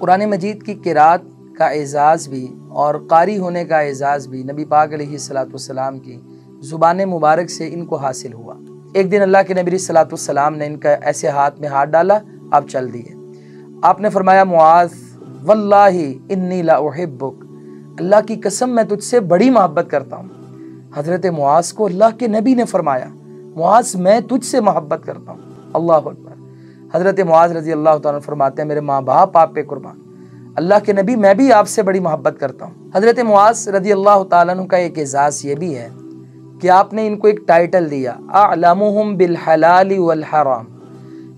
कुरान मजीद की क़िरात का एज़ाज़ भी और क़ारी होने का एज़ाज़ भी नबी पाक अलैहिस्सलाम की ज़ुबान मुबारक से इनको हासिल हुआ। एक दिन अल्लाह के नबी सल्लल्लाहु ने इनका ऐसे हाथ में हाथ डाला, आप चल दिए। आपने फरमाया, मुआज़ वल्लाहि इन्नी ला उहिब्बुक, अल्लाह की कसम मैं तुझसे बड़ी मोहब्बत करता हूँ। हज़रत मुआज़ को अल्लाह के नबी ने फरमाया, मुआज़ मैं तुझसे मोहब्बत करता हूँ। अल्लाह अकबर। हज़रत मुआज़ रज़ी अल्लाह तआला फरमाते हैं, मेरे माँ बाप आप पे कुर्बान, अल्लाह के नबी मैं भी आपसे बड़ी मोहब्बत करता हूँ। हज़रत मुआज़ रज़ी अल्लाह तआला अन्हु का एक एज़ाज़ ये भी है कि आपने इनको एक टाइटल दिया, अअलमुहुम बिल हलाल वल हराम,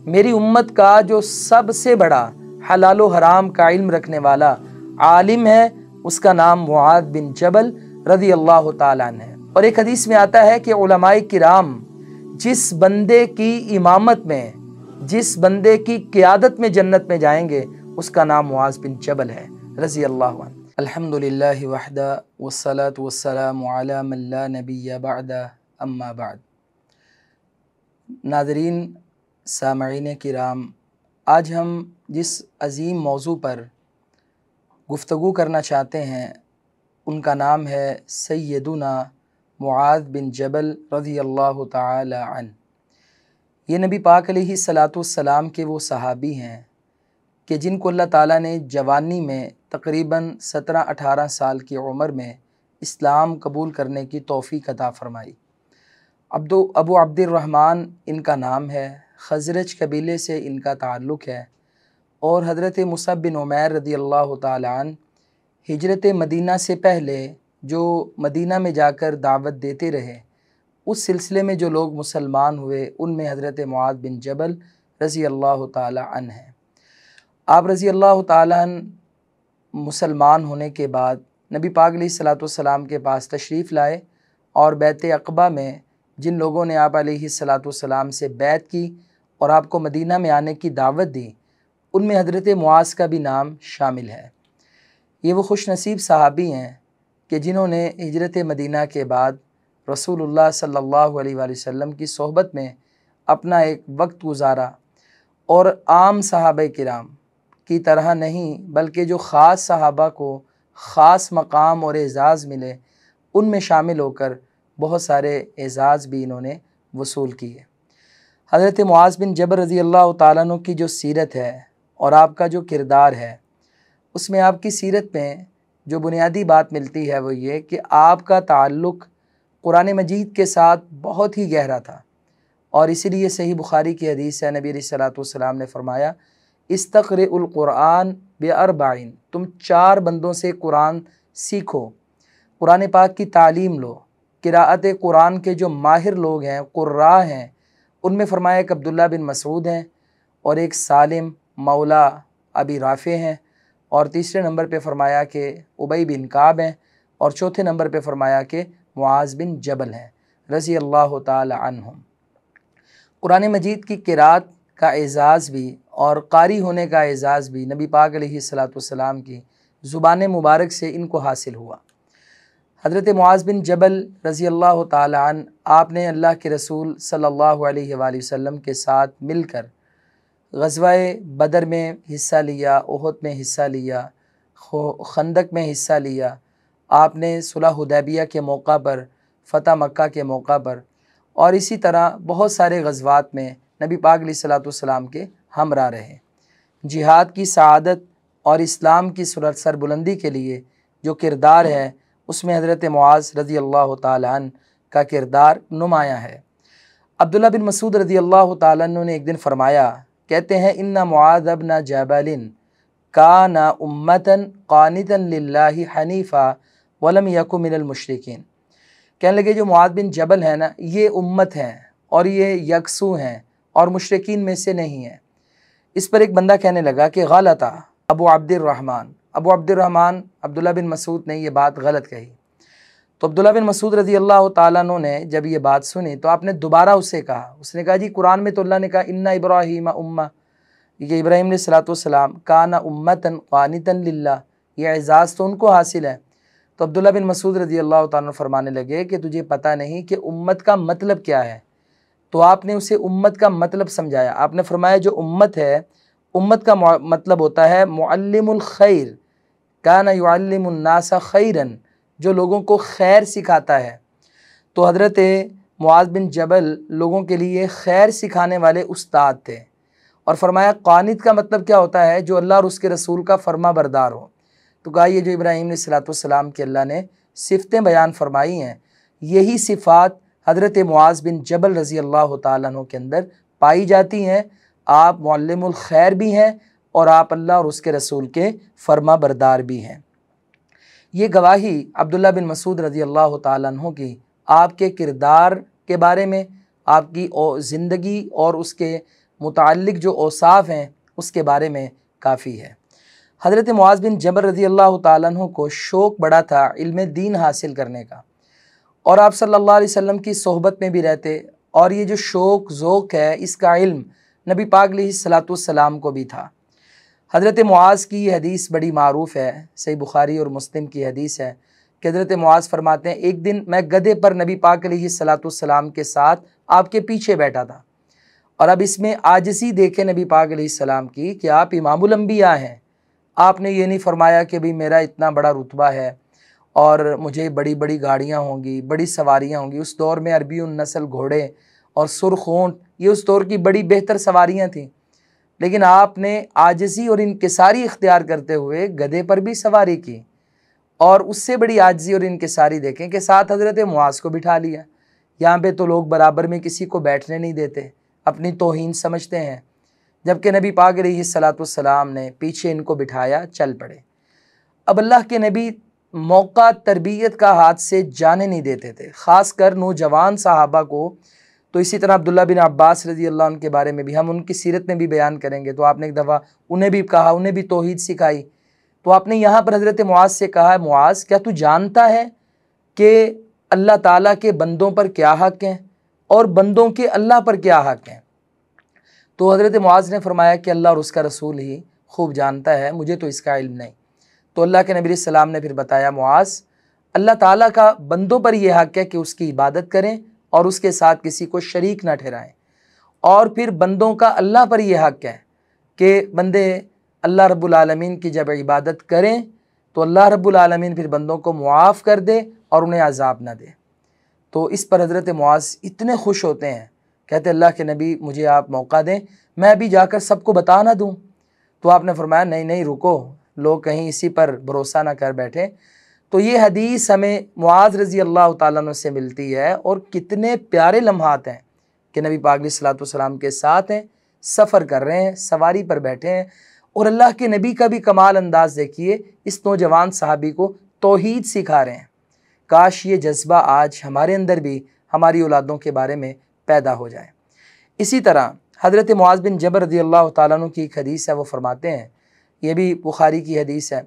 मेरी उम्मत का जो सबसे बड़ा हलाल व हराम का इल्म रखने वाला आलिम है, उसका नाम मुआज़ बिन जबल रज़ी अल्लाह तआला अन्हु है। और एक हदीस में आता है कि उलमाए किराम जिस बंदे की इमामत में, जिस बंदे की क़ियादत में जन्नत में जाएंगे, उसका नाम मुआज़ बिन जबल है रज़ी अल्लाह अन्हु। अल्हम्दुलिल्लाहि वहदा वस्सलातु वस्सलामु अला मन ला नबिय्य बअदा अम्मा बाद। नाज़रीन सामईन किराम, आज हम जिस अज़ीम मौजू पर गुफ्तगू करना चाहते हैं उनका नाम है सय्यदुना मुआज़ बिन जबल रज़ी अल्लाह तआला अन्हु। ये नबी पाक अलैहिस्सलाम के वो सहाबी हैं कि जिनको अल्लाह ताला ने जवानी में तकरीबन 17-18 साल की उम्र में इस्लाम कबूल करने की तौफ़ीक़ अता फ़रमाई। अबू अब्दुर्रहमान इनका नाम है, खज़रज कबीले से इनका ताल्लुक़ है और हज़रत मुसअब बिन उमैर रज़ी अल्लाह तआला अन्हु हिजरत मदीना से पहले जो मदीना में जाकर दावत देते रहे, उस सिलसिले में जो लोग मुसलमान हुए उनमें हज़रत मुआज़ बिन जबल रज़ी अल्लाह तआला अन्हु हैं। आप रज़ी अल्लाह तआला अन्हु मुसलमान होने के बाद नबी पाक अलैहिस्सलाम के पास तशरीफ़ लाए और बैत अक़बा में जिन लोगों ने आप अलैहिस्सलाम से बैत की और आपको मदीना में आने की दावत दी, उनमें हज़रत मुआज़ का भी नाम शामिल है। ये वो खुशनसीब सहाबी हैं कि जिन्होंने हिजरत मदीना के बाद रसूलुल्लाह सल्लल्लाहु अलैहि वसल्लम की सोहबत में अपना एक वक्त गुजारा और आम सहाबा किराम की तरह नहीं बल्कि जो ख़ास सहाबा को ख़ास मकाम और एज़ाज़ मिले, उनमें शामिल होकर बहुत सारे एज़ाज़ भी इन्होंने वसूल किए। हज़रत मुआज़ बिन जबल रज़ी अल्लाह तआला अन्हु की जो सीरत है और आपका जो किरदार है, उसमें आपकी सीरत में जो बुनियादी बात मिलती है वो ये कि आपका ताल्लुक़ कुरान मजीद के साथ बहुत ही गहरा था और इसीलिए सही बुखारी की हदीस है, नबी अलैहिस्सलातु वस्सलाम ने फरमाया, इस्तक़रिउल क़ुरआन बिअरबाइन, तुम 4 बंदों से कुरान सीखो, कुरान पाक की तालीम लो। क़िराअत कुरान के जो माहिर लोग हैं, क़ुर्रा हैं, उनमें फरमाया एक अब्दुल्ला बिन मसूद हैं और एक सालिम मौला अबी राफ़े हैं और तीसरे नंबर पे फरमाया कि उबई बिन काब हैं और चौथे नंबर पे फरमाया कि मुआज़ बिन जबल हैं रज़ी अल्लाह तआला अन्हुम। कुरान मजीद की क़िरात का एज़ाज़ भी और क़ारी होने का एज़ाज़ भी नबी पाक अलैहिस्सलाम की ज़ुबान मुबारक से इनको हासिल हुआ। हज़रत मुआज़ बिन जबल रज़ी अल्लाह तआला अन्हु, आपने अल्लाह के रसूल सल्लल्लाहु अलैहि वसल्लम के साथ मिलकर ग़ज़वाए बदर में हिस्सा लिया, उहद में हिस्सा लिया, खंदक में हिस्सा लिया। आपने सुलह हुदैबिया के मौका पर, फ़तह मक्का के मौका पर और इसी तरह बहुत सारे ग़ज़वात में नबी पाक अलैहिस्सलाम के हमरा रहे। जिहाद की सआदत और इस्लाम की सरबुलंदी के लिए जो किरदार है, उसमें हज़रत मुआज़ रज़ी अल्लाह तआला अन्हु का किरदार नुमायाँ है। अब्दुल्ला बिन मसूद रज़ी अल्लाह तआला अन्हु ने एक दिन फरमाया, कहते हैं, इन्ना मुआज़ इब्न जबलिन काना उम्मतन क़ानितन लिल्लाहि हनीफ़ा वलम यकु मिनल मुशरिकीन। कहने लगे जो मुआज़ बिन जबल है ना, ये उम्मत हैं और ये यकसू हैं और मुशरिकीन में से नहीं है। इस पर एक बंदा कहने लगा कि गलता अबू अब्दुर्रहमान अब्दुल्ला बिन मसूद ने ये बात गलत कही। तो अब्दुल्ला बिन मसूद रज़ी अल्लाह तआला अन्हु ने जब ये बात सुनी तो आपने दोबारा उससे कहा, उसने कहा जी कुरान में तो अल्लाह ने कहा इन्ना इब्राहीम उम्मा, ये इब्राहीम अलैहिस्सलाम काना उम्मतन क़ानितन लिल्लाह, ये एज़ाज़ तो उनको हासिल है। तो अब्दुल्ला बिन मसूद रज़ी अल्लाह तआला अन्हु फरमाने लगे कि तुझे पता नहीं कि उम्मत का मतलब क्या है। तो आपने उसे उम्मत का मतलब समझाया। आपने फरमाया जो उम्मत है उम्मत का मतलब होता है मुअल्लिमुल खैर, काना युअल्लिमुन नासा खैरन, जो लोगों को खैर सिखाता है। तो हज़रत मुआज़ बिन जबल लोगों के लिए खैर सिखाने वाले उस्ताद थे। और फरमाया क़ानित का मतलब क्या होता है, जो अल्लाह और उसके रसूल का फरमा बरदार हो। तो कहा ये जो इब्राहीम अलैहिस्सलाम के अल्लाह ने सिफ़तें बयान फरमाई हैं, यही सिफ़ात हज़रत मुआज़ बिन जबल रज़ी अल्लाह तआला अन्हु के अंदर पाई जाती हैं। आप मुअल्लिमुल खैर भी हैं और आप अल्लाह और उसके रसूल के फरमा बरदार भी हैं। ये गवाही अब्दुल्ला बिन मसूद रज़ी अल्लाह तआला अन्हु की आपके किरदार के बारे में, आपकी ज़िंदगी और उसके मुताल्लिक़ जो औसाफ़ हैं उसके बारे में काफ़ी है। हज़रत मुआज़ बिन जबल रज़ी अल्लाह तआला अन्हु को शौक़ बड़ा था इल्म दीन हासिल करने का, और आप सल्लल्लाहु अलैहि वसल्लम की सोहबत में भी रहते, और ये जो शौक़ ज़ौक़ है इसका इल्म नबी पाक अलैहिस्सलातु वस्सलाम को भी था। हज़रत मुआज़ की ये हदीस बड़ी मारूफ़ है, सही बुखारी और मुस्लिम की हदीस है कि हज़रत मुआज़ फरमाते हैं, एक दिन मैं गधे पर नबी पाक अलैहिस्सलातु वस्सलाम के साथ आपके पीछे बैठा था। और अब इसमें आजिज़ी देखे नबी पाक अलैहिस्सलाम की कि आप इमामुल अंबिया हैं। आपने ये नहीं फरमाया कि भाई मेरा इतना बड़ा रुतबा है और मुझे बड़ी बड़ी गाड़ियाँ होंगी, बड़ी सवारियाँ होंगी। उस दौर में अरबी नस्ल घोड़े और सुर्ख ऊँट ये उस दौर की बड़ी बेहतर सवारियाँ थीं, लेकिन आपने आजिज़ी और इनकिसारी इख्तियार करते हुए गधे पर भी सवारी की, और उससे बड़ी आजिज़ी और इनकिसारी देखें कि साथ हज़रत मुआज़ को बिठा लिया। यहाँ पे तो लोग बराबर में किसी को बैठने नहीं देते, अपनी तौहीन समझते हैं, जबकि नबी पाक अलैहिस्सलातु वस्सलाम ने पीछे इनको बिठाया, चल पड़े। अब अल्लाह के नबी मौका तरबियत का हाथ से जाने नहीं देते थे, ख़ास कर नौजवान सहाबा को। तो इसी तरह अब्दुल्ला बिन अब्बास रज़ी अल्लाह अन्हु के बारे में भी हम उनकी सीरत में भी बयान करेंगे। तो आपने एक दफ़ा उन्हें भी कहा, उन्हें भी तौहीद सिखाई। तो आपने यहाँ पर हज़रत मुआज़ से कहा, मुआज़ क्या तू जानता है कि अल्लाह ताला के बंदों पर क्या हक़ हैं और बंदों के अल्लाह पर क्या हक़ हैं? तो हज़रत मुआज़ ने फरमाया कि अल्लाह और उसका रसूल ही खूब जानता है, मुझे तो इसका इल्म नहीं। तो अल्लाह के नबी सल्लल्लाहु अलैहि वसल्लम ने फिर बताया, मुआज़ अल्लाह ताला का बंदों पर यह हक़ है कि उसकी इबादत करें और उसके साथ किसी को शरीक ना ठहराएं, और फिर बंदों का अल्लाह पर यह हक़ है कि बंदे अल्लाह रब्बुल आलमीन की जब इबादत करें तो अल्लाह रब्बुल आलमीन फिर बंदों को मुआफ़ कर दे और उन्हें अज़ाब ना दे। तो इस पर हज़रत मुआज़ इतने खुश होते हैं, कहते अल्लाह के नबी मुझे आप मौका दें, मैं भी जाकर सबको बता ना दूँ। तो आपने फरमाया नहीं नहीं रुको, लोग कहीं इसी पर भरोसा ना कर बैठे। तो ये हदीस हमें मुआज़ रज़ी अल्लाह तआला अन्हु से मिलती है, और कितने प्यारे लम्हात हैं कि नबी पाक अलैहिस्सलातु वस्सलाम के साथ हैं, सफ़र कर रहे हैं, सवारी पर बैठे हैं, और अल्लाह के नबी का भी कमाल अंदाज़ देखिए, इस नौजवान सहाबी को तौहीद सिखा रहे हैं। काश ये जज्बा आज हमारे अंदर भी हमारी औलादों के बारे में पैदा हो जाए। इसी तरह हज़रत मुआज़ बिन जबल रज़ी अल्लाह तआला अन्हु की एक हदीस है, वो फरमाते हैं, ये भी बुखारी की हदीस है,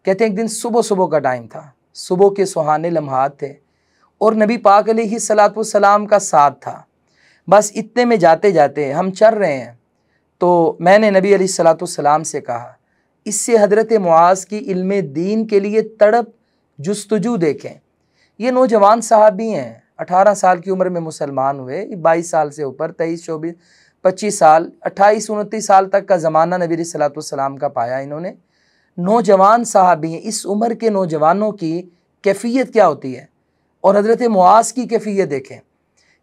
कहते हैं एक दिन सुबह सुबह का टाइम था, सुबह के सुहाने लम्हात थे, और नबी पाक अलैहिस्सलातु वस्सलाम का साथ था। बस इतने में जाते जाते हम चल रहे हैं, तो मैंने नबी अलैहिस्सलातु वस्सलाम से कहा, इससे हज़रत मुआज़ की इल्म दीन के लिए तड़प जुस्तजू देखें। ये नौजवान सहाबी हैं, 18 साल की उम्र में मुसलमान हुए, 22 साल से ऊपर 23, 24, 25 साल, 28, 29 साल तक का ज़माना नबी अलैहिस्सलातु वस्सलाम का पाया इन्होंने। नौजवान सहाबी हैं, इस उम्र के नौजवानों की कैफियत क्या होती है, और हज़रत मुआज़ की कैफियत देखें।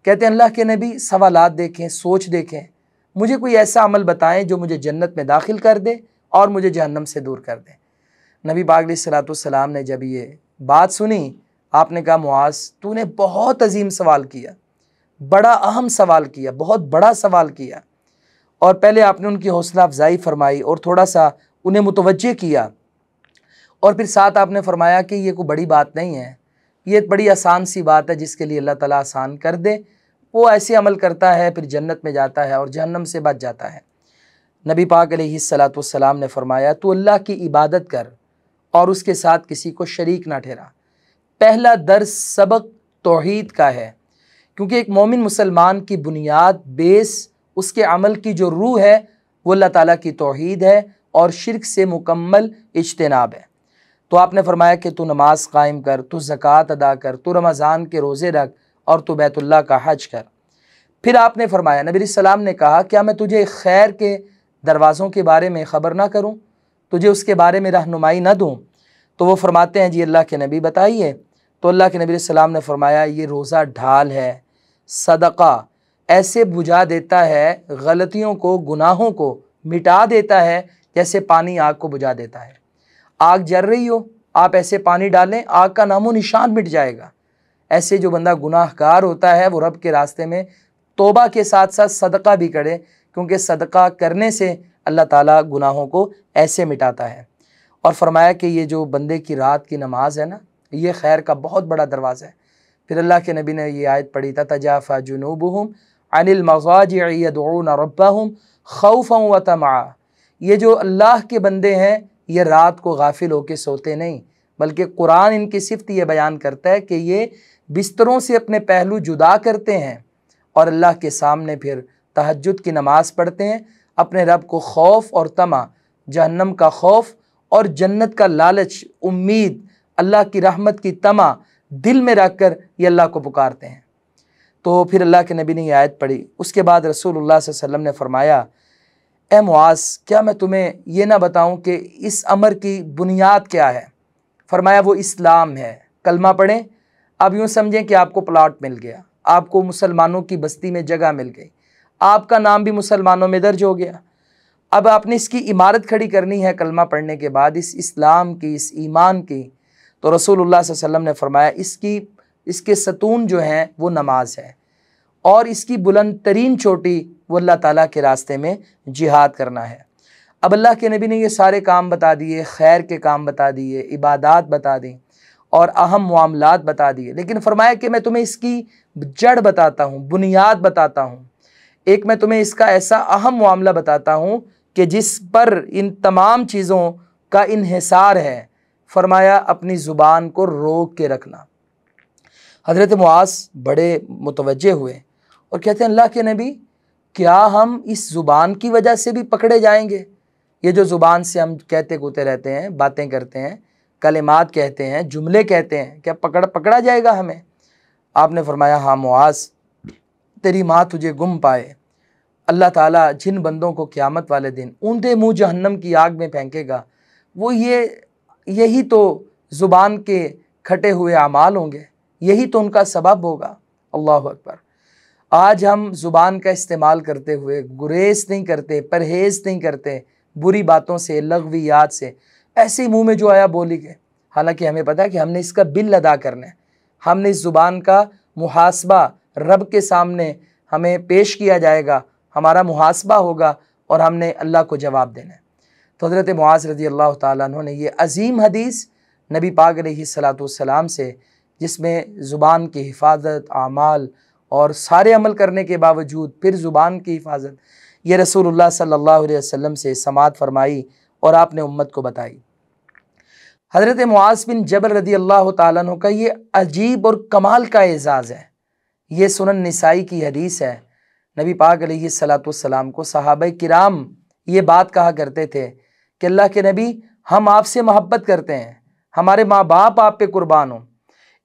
कहते हैं अल्लाह के नबी सवालात देखें, सोच देखें, मुझे कोई ऐसा अमल बताएं जो मुझे जन्नत में दाखिल कर दे और मुझे जहन्नम से दूर कर दे। नबी पाक अलैहिस्सलातु वस्सलाम ने जब ये बात सुनी, आपने कहा मुआज़ तूने बहुत अजीम सवाल किया, बड़ा अहम सवाल किया, बहुत बड़ा सवाल किया। और पहले आपने उनकी हौसला अफजाई फरमाई और थोड़ा सा उन्हें मुतवज्जे किया, और फिर साथ आपने फरमाया कि ये कोई बड़ी बात नहीं है, ये बड़ी आसान सी बात है, जिसके लिए अल्लाह ताला आसान कर दे वो ऐसे अमल करता है, फिर जन्नत में जाता है और जहन्नम से बच जाता है। नबी पाक अलैहिस्सलातु वस्सलाम ने फरमाया, तू अल्लाह की इबादत कर और उसके साथ किसी को शरीक ना ठहरा। पहला दर्स सबक तौहीद का है, क्योंकि एक मोमिन मुसलमान की बुनियाद, बेस, उसके अमल की जो रूह है वो अल्लाह ताला की तौहीद है और शिर्क से मुकम्मल इज्तिनाब है। तो आपने फरमाया कि तू नमाज कायम कर, तू ज़कात अदा कर, तू रमज़ान के रोज़े रख और तू बैतुल्लाह का हज कर। फिर आपने फरमाया, नबी सलाम ने कहा, क्या मैं तुझे खैर के दरवाज़ों के बारे में ख़बर ना करूँ, तुझे उसके बारे में रहनुमाई ना दूँ? तो वो फरमाते हैं, जी अल्लाह के नबी बताइए। तो अल्लाह के नबी सल्लल्लाहु अलैहि वसल्लम ने फरमाया, ये रोज़ा ढाल है, सदक़ा ऐसे बुझा देता है, गलतियों को, गुनाहों को मिटा देता है जैसे पानी आग को बुझा देता है। आग जल रही हो, आप ऐसे पानी डालें, आग का नामो निशान मिट जाएगा। ऐसे जो बंदा गुनाहगार होता है वो रब के रास्ते में तौबा के साथ साथ सदका भी करे, क्योंकि सदका करने से अल्लाह ताला गुनाहों को ऐसे मिटाता है। और फरमाया कि ये जो बंदे की रात की नमाज है ना, ये खैर का बहुत बड़ा दरवाज़ा है। फिर अल्लाह के नबी ने ये आयत पढ़ी, ततजाफ़ा जुनूबुहुम अनिल मज़ाजि'i यदऊन रब्बहुम खौफन व तमआ। ये जो अल्लाह के बंदे हैं, ये रात को गाफिल होकर सोते नहीं, बल्कि कुरान इनकी सिफ़त ये बयान करता है कि ये बिस्तरों से अपने पहलू जुदा करते हैं और अल्लाह के सामने फिर तहज्जुद की नमाज़ पढ़ते हैं, अपने रब को खौफ और तमा, जहन्नम का खौफ और जन्नत का लालच, उम्मीद, अल्लाह की रहमत की तमा दिल में रख कर ये अल्लाह को पुकारते हैं। तो फिर अल्लाह के नबी ने ये आयत पढ़ी। उसके बाद रसूलुल्लाह सल्लल्लाहु अलैहि वसल्लम ने फरमाया, ए मुआज़, क्या मैं तुम्हें ये ना बताऊं कि इस अमर की बुनियाद क्या है? फरमाया, वो इस्लाम है। कलमा पढ़ें। अब यूँ समझें कि आपको प्लॉट मिल गया, आपको मुसलमानों की बस्ती में जगह मिल गई, आपका नाम भी मुसलमानों में दर्ज हो गया। अब आपने इसकी इमारत खड़ी करनी है कलमा पढ़ने के बाद, इस इस्लाम की, इस ईमान की। तो रसूलुल्लाह सल्लल्लाहु अलैहि वसल्लम ने फरमाया, इसके सतून जो हैं वो नमाज है, और इसकी बुलंद तरीन चोटी वो अल्लाह ताला के रास्ते में जिहाद करना है। अब अल्लाह के नबी ने ये सारे काम बता दिए, खैर के काम बता दिए, इबादात बता दी और अहम मामलात बता दिए, लेकिन फरमाया कि मैं तुम्हें इसकी जड़ बताता हूँ, बुनियाद बताता हूँ। एक मैं तुम्हें इसका ऐसा अहम मामला बताता हूँ कि जिस पर इन तमाम चीज़ों का इन्हिसार है। फरमाया, अपनी ज़ुबान को रोक के रखना। हज़रत मुआज़ बड़े मुतवज्जे हुए और कहते हैं, अल्लाह के नबी, क्या हम इस ज़ुबान की वजह से भी पकड़े जाएंगे? ये जो ज़ुबान से हम कहते कूते रहते हैं, बातें करते हैं, कलिमात कहते हैं, जुमले कहते हैं, क्या पकड़ा जाएगा हमें? आपने फरमाया, हाँ मुआज़, तेरी माँ तुझे गुम पाए। अल्लाह ताला जिन बंदों को क़यामत वाले दिन ऊंधे मुँह जहन्नम की आग में फेंकेगा, वो यही तो ज़ुबान के खटे हुए अमाल होंगे, यही तो उनका सबब होगा। अल्लाहु अकबर। आज हम ज़ुबान का इस्तेमाल करते हुए गुरेज नहीं करते, परहेज़ नहीं करते बुरी बातों से, लग़वियात से, ऐसे ही मुँह में जो आया बोली गए। हालांकि हमें पता है कि हमने इसका बिल अदा करना है, हमने इस ज़ुबान का मुहासबा रब के सामने हमें पेश किया जाएगा, हमारा मुहासबा होगा और हमने अल्लाह को जवाब देना है। तो हज़रत मुआज़ रज़ी अल्लाह ताला अन्हु ने ये अज़ीम हदीस नबी पाक अलैहिस्सलातु वस्सलाम से, जिसमें ज़ुबान की हिफाजत, आमाल और सारे अमल करने के बावजूद फिर ज़ुबान की हिफाजत, ये रसूलुल्लाह सल्लल्लाहु अलैहि वसल्लम से समाअत फरमाई और आपने उम्मत को बताई। हज़रत मुआज़ बिन जबल रज़ी अल्लाह ताला अन्हु का ये अजीब और कमाल का एज़ाज़ है। ये सुनन निसाई की हदीस है। नबी पाक अलैहिस्सलातु वस्सलाम को सहाबाए किराम ये बात कहा करते थे कि अल्लाह के नबी, हम आपसे मोहब्बत करते हैं, हमारे माँ बाप आप पे कुर्बान हो।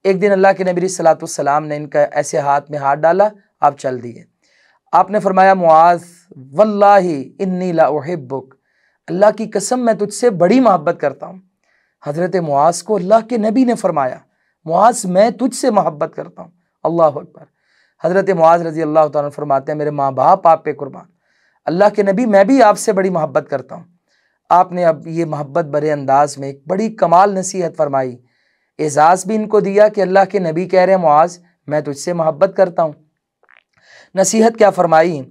एक दिन अल्लाह के नबी सल्लल्लाहु अलैहि वसल्लम ने इनका ऐसे हाथ में हाथ डाला, आप चल दिए। आपने फरमाया, मुआज़ वल्लाही इन्नी ला उहिब्बुक, अल्लाह की कसम मैं तुझसे बड़ी मोहब्बत करता हूँ। हज़रत मुआज़ को अल्लाह के नबी ने फरमाया, मुआज़ मैं तुझसे मोहब्बत करता हूँ। अल्लाहु अकबर। हज़रत मुआज़ रज़ी अल्लाह ताला फरमाते हैं, मेरे माँ बाप आप पे कुर्बान, अल्लाह के नबी मैं भी आपसे बड़ी मोहब्बत करता हूँ। आपने अब ये मोहब्बत भरे अंदाज में एक बड़ी कमाल नसीहत फरमाई, एजाज़ भी इनको दिया कि अल्लाह के नबी कह रहे हैं, मुआज़ मैं तुझसे मोहब्बत करता हूँ। नसीहत क्या फरमाई?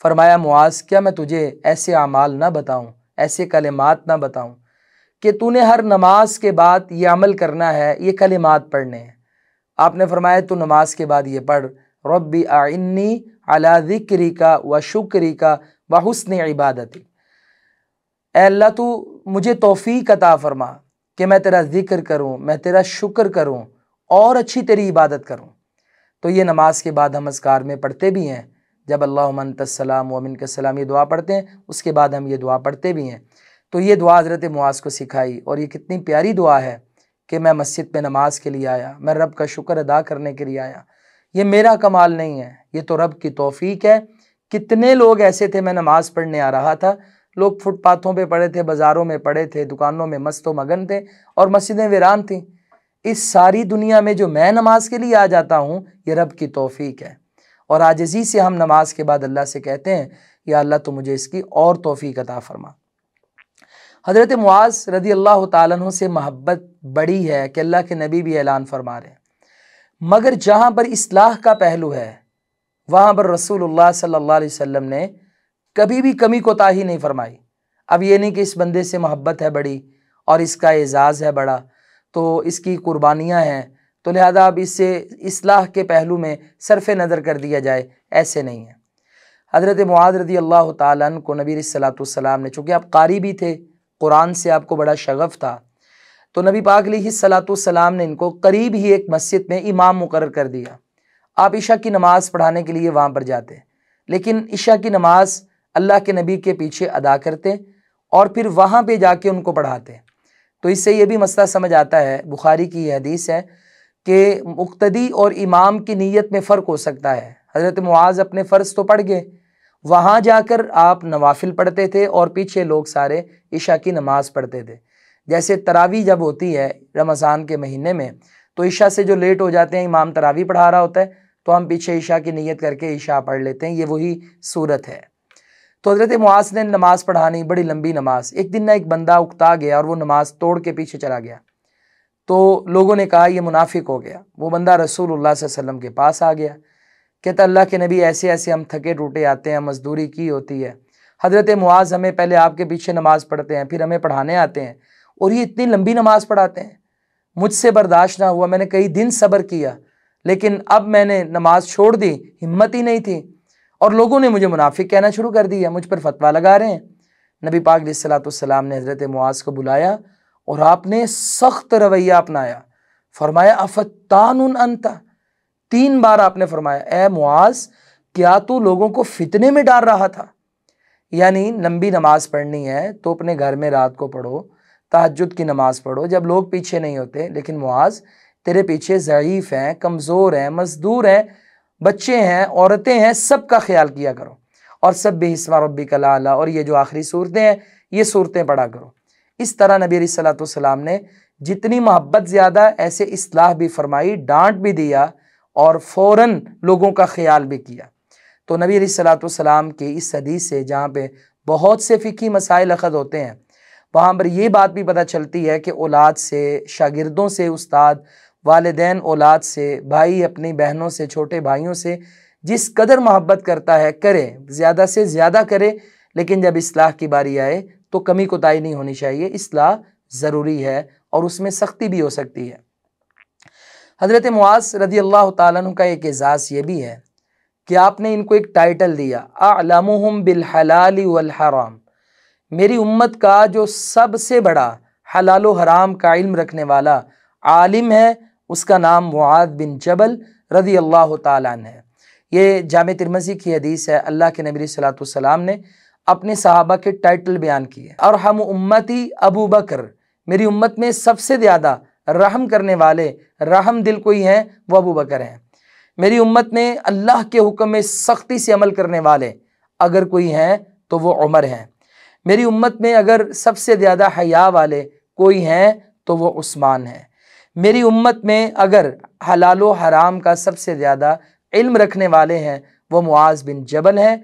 फरमाया, मुआज़ क्या मैं तुझे ऐसे अमाल ना बताऊँ, ऐसे कलिमात ना बताऊँ कि तूने हर नमाज के बाद ये अमल करना है, ये कलिमात पढ़ने हैं। आपने फरमाया, तू नमाज के बाद ये पढ़, रब्बी आइन्नी अला ज़िक्रिका व शुक्रिका व हुस्नि इबादती। ऐ अल्लाह, तू मुझे तौफीक अता फरमा कि मैं तेरा ज़िक्र करूँ, मैं तेरा शुक्र करूँ और अच्छी तेरी इबादत करूँ। तो ये नमाज के बाद हम अज़कार में पढ़ते भी हैं, जब अल्लाहुम्मा अंतस्सलाम व मिनकस्सलाम ये दुआ पढ़ते हैं, उसके बाद हम ये दुआ पढ़ते भी हैं। तो ये दुआ हज़रत मुआज़ को सिखाई और ये कितनी प्यारी दुआ है कि मैं मस्जिद में नमाज के लिए आया, मैं रब का शुक्र अदा करने के लिए आया। ये मेरा कमाल नहीं है, ये तो रब की तौफीक है। कितने लोग ऐसे थे, मैं नमाज़ पढ़ने आ रहा था, लोग फुटपाथों पे पड़े थे, बाज़ारों में पड़े थे, दुकानों में मस्त व मगन थे और मस्जिदें वीरान थीं। इस सारी दुनिया में जो मैं नमाज के लिए आ जाता हूँ, ये रब की तौफीक है। और आजिज़ी से हम नमाज के बाद अल्लाह से कहते हैं, या अल्लाह तो मुझे इसकी और तौफीक अता फरमा। हज़रत मुआज़ रज़ी अल्लाह ताला अन्हु से मोहब्बत बड़ी है कि अल्लाह के नबी भी ऐलान फरमा रहे हैं, मगर जहाँ पर इस्लाह का पहलू है वहाँ पर रसूलुल्लाह सल्लल्लाहु अलैहि वसल्लम ने कभी भी कमी कोताही नहीं फरमाई। अब ये नहीं कि इस बंदे से मोहब्बत है बड़ी और इसका एजाज़ है बड़ा, तो इसकी कुर्बानियाँ हैं, तो लिहाजा अब इससे इस्लाह के पहलू में सरफ़ नज़र कर दिया जाए, ऐसे नहीं है। हज़रत मुआज़ रज़ी अल्लाह ताला अन्हु को नबी सल्लल्लाहु अलैहि वसल्लम ने, चूँकि आप कारी भी थे, कुरान से आपको बड़ा शगफ़ था, तो नबी पाक अलैहिस्सलातु वस्सलाम ने इनको करीब ही एक मस्जिद में इमाम मुकर्रर कर दिया। आप इशा की नमाज़ पढ़ाने के लिए वहाँ पर जाते, लेकिन इशा की नमाज़ अल्लाह के नबी के पीछे अदा करते और फिर वहाँ पे जाके उनको पढ़ाते। तो इससे ये भी मसला समझ आता है, बुखारी की यह हदीस है कि मुक्तदी और इमाम की नीयत में फ़र्क हो सकता है। हज़रत मुआज़ अपने फ़र्ज़ तो पढ़ गए, वहाँ जाकर आप नवाफिल पढ़ते थे और पीछे लोग सारे इशा की नमाज़ पढ़ते थे। जैसे तरावी जब होती है रमज़ान के महीने में, तो इशा से जो लेट हो जाते हैं, इमाम तरावी पढ़ा रहा होता है, तो हम पीछे इशा की नीयत करके इशा पढ़ लेते हैं, ये वही सूरत है। तो हज़रत मुआज़ ने नमाज़ पढ़ानी, बड़ी लंबी नमाज। एक दिन ना एक बंदा उकता गया और वो नमाज तोड़ के पीछे चला गया, तो लोगों ने कहा ये मुनाफिक हो गया। वो बंदा रसूलुल्लाह सल्लल्लाहु अलैहि वसल्लम के पास आ गया, कहता अल्लाह के नबी ऐसे ऐसे हम थके टूटे आते हैं, मजदूरी की होती है, हज़रत मुआज़ हमें पहले आपके पीछे नमाज़ पढ़ते हैं, फिर हमें पढ़ाने आते हैं और ये इतनी लंबी नमाज़ पढ़ाते हैं, मुझसे बर्दाश्त ना हुआ, मैंने कई दिन सब्र किया, लेकिन अब मैंने नमाज छोड़ दी, हिम्मत ही नहीं थी और लोगों ने मुझे मुनाफिक कहना शुरू कर दिया, मुझ पर फतवा लगा रहे हैं। नबी पाक अलैहिस्सलातु वस्सलाम ने हज़रत मुआज़ को बुलाया और आपने सख्त रवैया अपनाया। फरमाया अफ़त्तानुन अंता, 3 बार आपने फरमाया, ए मुआज़ क्या तू लोगों को फितने में डाल रहा था? यानी लंबी नमाज पढ़नी है तो अपने घर में रात को पढ़ो, तहज्जुद की नमाज पढ़ो जब लोग पीछे नहीं होते, लेकिन मुआज़ तेरे पीछे ज़ईफ़ हैं, कमज़ोर हैं, मज़दूर हैं, बच्चे हैं, औरतें हैं, सब का ख्याल किया करो और सब्बिहिस्मा रब्बिकल आला और ये जो आखिरी सूरतें हैं ये सूरतें पढ़ा करो। इस तरह नबी अलैहिस्सलातु वस्सलाम ने जितनी मोहब्बत ज़्यादा ऐसे इस्लाह भी फरमाई, डांट भी दिया और फ़ौरन लोगों का ख्याल भी किया। तो नबी अलैहिस्सलातु वस्सलाम की इस हदीस से, जहाँ पे बहुत से फ़िक़ही मसाइल अख़ज़ होते हैं, वहाँ पर ये बात भी पता चलती है कि औलाद से, शागिर्दों से उस्ताद, वालिदैन औलाद से, भाई अपनी बहनों से, छोटे भाइयों से जिस कदर मोहब्बत करता है करे, ज़्यादा से ज़्यादा करे, लेकिन जब इस्लाह की बारी आए तो कमी कोताही नहीं होनी चाहिए। इस्लाह ज़रूरी है और उसमें सख्ती भी हो सकती है। हज़रत मुआज़ रज़ी अल्लाह ताला अन्हु का एक एजाज़ ये भी है कि आपने इनको एक टाइटल दिया, अअलमुहुम बिल हलाल वल हराम, मेरी उम्मत का जो सबसे बड़ा हलाल व हराम का इल्म रखने वाला आलिम है, उसका नाम मुआज़ बिन जबल रज़ी अल्लाह ताला अन्हु है। ये जामे तिरमिज़ी की हदीस है। अल्लाह के नबी सल्लल्लाहु अलैहि वसल्लम ने अपने सहाबा के टाइटल बयान किए, और हम उम्मती अबू बकर, मेरी उम्मत में सबसे ज़्यादा रहम करने वाले, रहम दिल कोई हैं वो अबू बकर हैं। मेरी उम्मत में अल्लाह के हुक्म में सख्ती से अमल करने वाले अगर कोई हैं तो वो उमर हैं। मेरी उम्मत में अगर सबसे ज़्यादा हया वाले कोई हैं तो वो उस्मान हैं। मेरी उम्मत में अगर हलाल व हराम का सबसे ज़्यादा इल्म रखने वाले हैं वो मुआज़ बिन जबल हैं।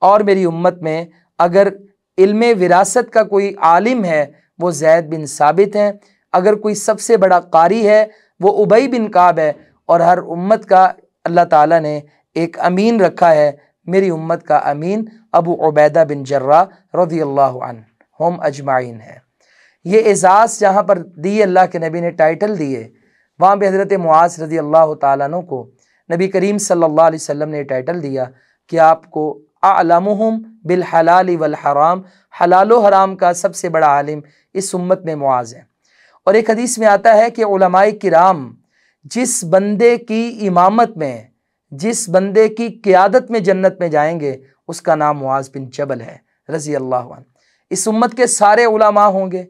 और मेरी उम्मत में अगर इल्म विरासत का कोई आलिम है वो ज़ैद बिन साबित हैं। अगर कोई सबसे बड़ा कारी है वो उबई बिन काब है। और हर उम्मत का अल्लाह ताला ने एक अमीन रखा है, मेरी उम्मत का अमीन अबू उबैदा बिन जर्राह रज़ियल्लाहु अन्हु हम अजमाइन है। ये एजाज़ जहाँ पर दिए अल्लाह के नबी ने, टाइटल दिए, वहाँ पे हज़रत मुआज़ रज़ी अल्लाह ताला अन्हु को नबी करीम सल्लल्लाहु अलैहि वसल्लम ने टाइटल दिया कि आपको अअलमुहुम बिल हलाल वल हराम, हलाल व हराम का सबसे बड़ा आलिम इस उम्मत में मुआज़ है। और एक हदीस में आता है कि उलमाए किराम जिस बंदे की इमामत में, जिस बंदे की क़ियादत में जन्नत में जाएंगे उसका नाम मुआज़ बिन जबल है रज़ी अल्लाह अन्हु। इस उम्मत के सारे उलमा होंगे